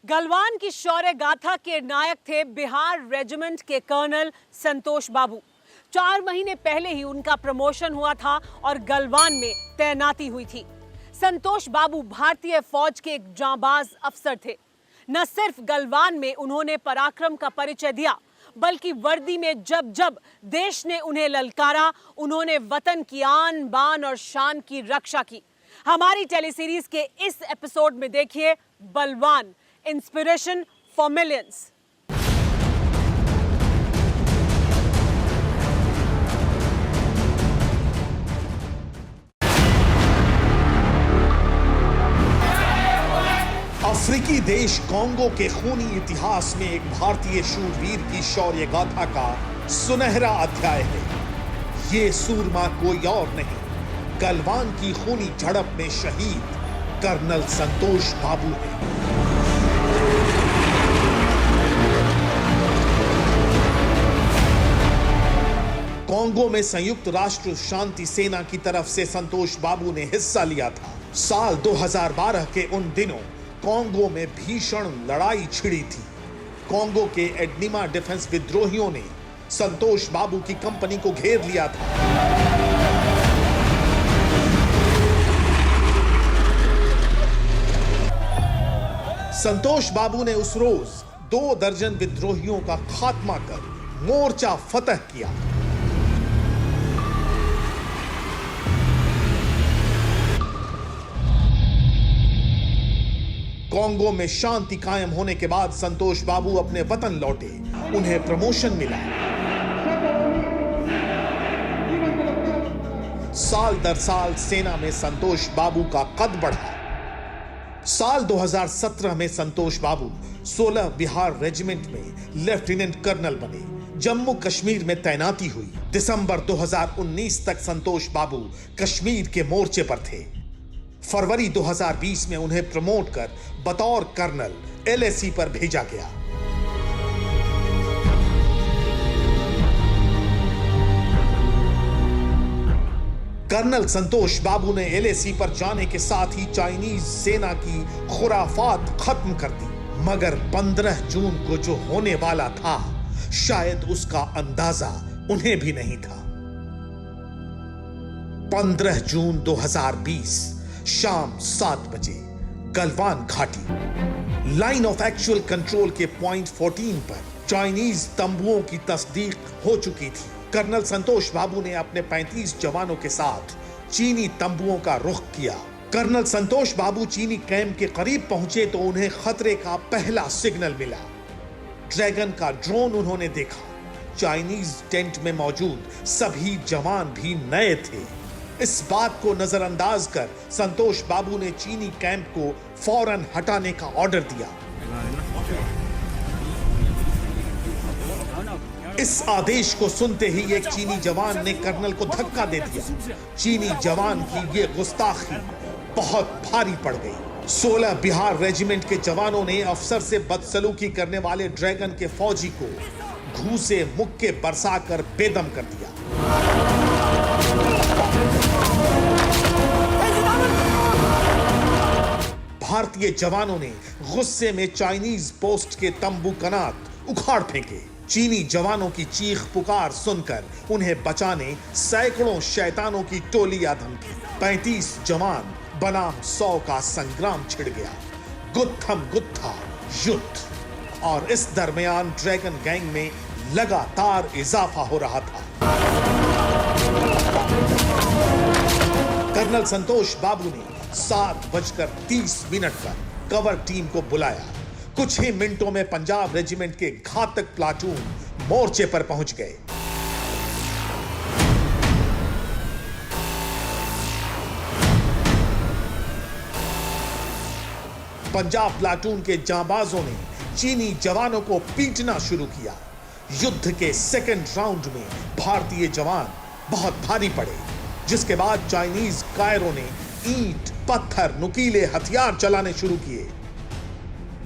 गलवान की शौर्य गाथा के नायक थे बिहार रेजिमेंट के कर्नल संतोष बाबू। 4 महीने पहले ही उनका प्रमोशन हुआ था और गलवान में तैनाती हुई थी। संतोष बाबू भारतीय फौज के एक जांबाज अफसर थे। न सिर्फ गलवान में उन्होंने पराक्रम का परिचय दिया, बल्कि वर्दी में जब जब देश ने उन्हें ललकारा, उन्होंने वतन की आन बान और शान की रक्षा की। हमारी टेलीसीरीज के इस एपिसोड में देखिए बलवान, इंस्पिरेशन फॉर मिलियंस। अफ्रीकी देश कांगो के खूनी इतिहास में एक भारतीय शूरवीर की शौर्य गाथा का सुनहरा अध्याय है। ये सूरमा कोई और नहीं, गलवान की खूनी झड़प में शहीद कर्नल संतोष बाबू है। कांगो में संयुक्त राष्ट्र शांति सेना की तरफ से संतोष बाबू ने हिस्सा लिया था। साल 2012 के उन दिनों कांगो में भीषण लड़ाई छिड़ी थी। कांगो के एडनिमा डिफेंस विद्रोहियों ने संतोष बाबू की कंपनी को घेर लिया था। संतोष बाबू ने उस रोज 2 दर्जन विद्रोहियों का खात्मा कर मोर्चा फतह किया। कांगो में शांति कायम होने के बाद संतोष बाबू अपने वतन लौटे। उन्हें प्रमोशन मिला। साल दर साल सेना में संतोष बाबू का कद बढ़ा। साल 2017 में संतोष बाबू 16 बिहार रेजिमेंट में लेफ्टिनेंट कर्नल बने। जम्मू कश्मीर में तैनाती हुई। दिसंबर 2019 तक संतोष बाबू कश्मीर के मोर्चे पर थे। फरवरी 2020 में उन्हें प्रमोट कर बतौर कर्नल LAC पर भेजा गया। कर्नल संतोष बाबू ने LAC पर जाने के साथ ही चाइनीज सेना की खुराफात खत्म कर दी। मगर 15 जून को जो होने वाला था, शायद उसका अंदाजा उन्हें भी नहीं था। 15 जून 2020 शाम 7 बजे गलवान घाटी लाइन ऑफ एक्चुअल कंट्रोल के पॉइंट 14 पर चाइनीज तंबुओं की तस्दीक हो चुकी थी। कर्नल संतोष बाबू ने अपने 35 जवानों के साथ चीनी तंबुओं का रुख किया। कर्नल संतोष बाबू चीनी कैंप के करीब पहुंचे तो उन्हें खतरे का पहला सिग्नल मिला। ड्रैगन का ड्रोन उन्होंने देखा। चाइनीज टेंट में मौजूद सभी जवान भी नए थे। इस बात को नजरअंदाज कर संतोष बाबू ने चीनी कैंप को फौरन हटाने का ऑर्डर दिया। इस आदेश को सुनते ही एक चीनी जवान ने कर्नल को धक्का दे दिया। चीनी जवान की ये गुस्ताखी बहुत भारी पड़ गई। 16 बिहार रेजिमेंट के जवानों ने अफसर से बदसलूकी करने वाले ड्रैगन के फौजी को घूसे मुक्के बरसाकर बेदम कर दिया। भारतीय जवानों ने गुस्से में चाइनीज पोस्ट के तंबू कनात उखाड़ फेंके। चीनी जवानों की चीख पुकार सुनकर उन्हें बचाने सैकड़ों शैतानों की टोली आ धमकी। 35 जवान बनाम 100 का संग्राम छिड़ गया। गुत्थम गुत्था युद्ध। और इस दरमियान ड्रैगन गैंग में लगातार इजाफा हो रहा था। कर्नल संतोष बाबू ने 7:30 पर कवर टीम को बुलाया। कुछ ही मिनटों में पंजाब रेजिमेंट के घातक प्लाटून मोर्चे पर पहुंच गए। पंजाब प्लाटून के जांबाजों ने चीनी जवानों को पीटना शुरू किया। युद्ध के सेकंड राउंड में भारतीय जवान बहुत भारी पड़े, जिसके बाद चाइनीज कायरों ने ईंट, पत्थर, नुकीले हथियार चलाने शुरू किए।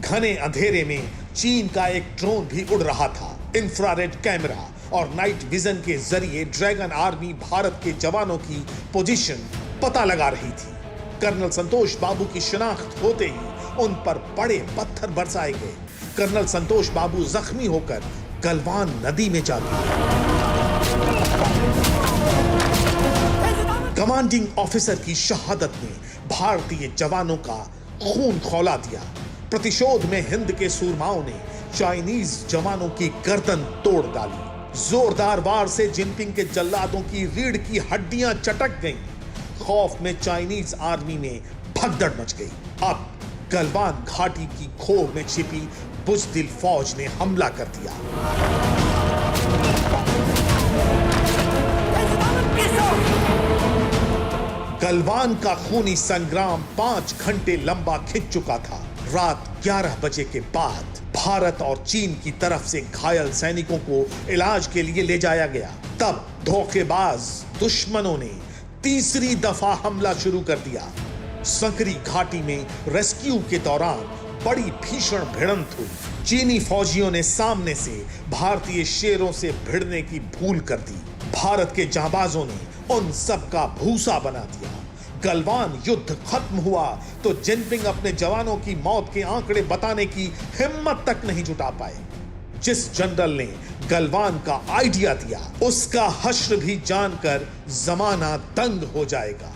घने अंधेरे में चीन का एक ड्रोन भी उड़ रहा था। इंफ्रारेड कैमरा और नाइट विजन के जरिए ड्रैगन आर्मी भारत के जवानों की पोजीशन पता लगा रही थी। कर्नल संतोष बाबू की शिनाख्त होते ही उन पर बड़े पत्थर बरसाए गए। कर्नल संतोष बाबू जख्मी होकर गलवान नदी में जा गिरे। कमांडिंग ऑफिसर की शहादत ने भारतीय जवानों का खून खौला दिया। प्रतिशोध में हिंद के सूरमाओं ने चाइनीज जवानों की गर्दन तोड़ डाली। जोरदार वार से जिनपिंग के जल्लादों की रीढ़ की हड्डियां चटक गईं। खौफ में चाइनीज आर्मी में भगदड़ मच गई। अब गलवान घाटी की खोह में छिपी बुज़दिल फौज ने हमला कर दिया। गलवान का खूनी संग्राम 5 घंटे लंबा खिंच चुका था। रात 11 बजे के बाद भारत और चीन की तरफ से घायल सैनिकों को इलाज के लिए ले जाया गया। तब धोखेबाज दुश्मनों ने तीसरी दफा हमला शुरू कर दिया। संकरी घाटी में रेस्क्यू के दौरान बड़ी भीषण भिड़ंत हुई। चीनी फौजियों ने सामने से भारतीय शेरों से भिड़ने की भूल कर दी। भारत के जांबाजों ने उन सब का भूसा बना दिया। गलवान युद्ध खत्म हुआ तो जिनपिंग अपने जवानों की मौत के आंकड़े बताने की हिम्मत तक नहीं जुटा पाए। जिस जनरल ने गलवान का आइडिया दिया, उसका हश्र भी जानकर जमाना दंग हो जाएगा।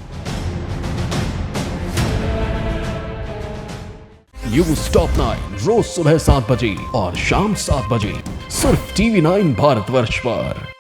न्यूज़ टॉप 9 रोज सुबह 7 बजे और शाम 7 बजे सिर्फ TV9 भारतवर्ष पर।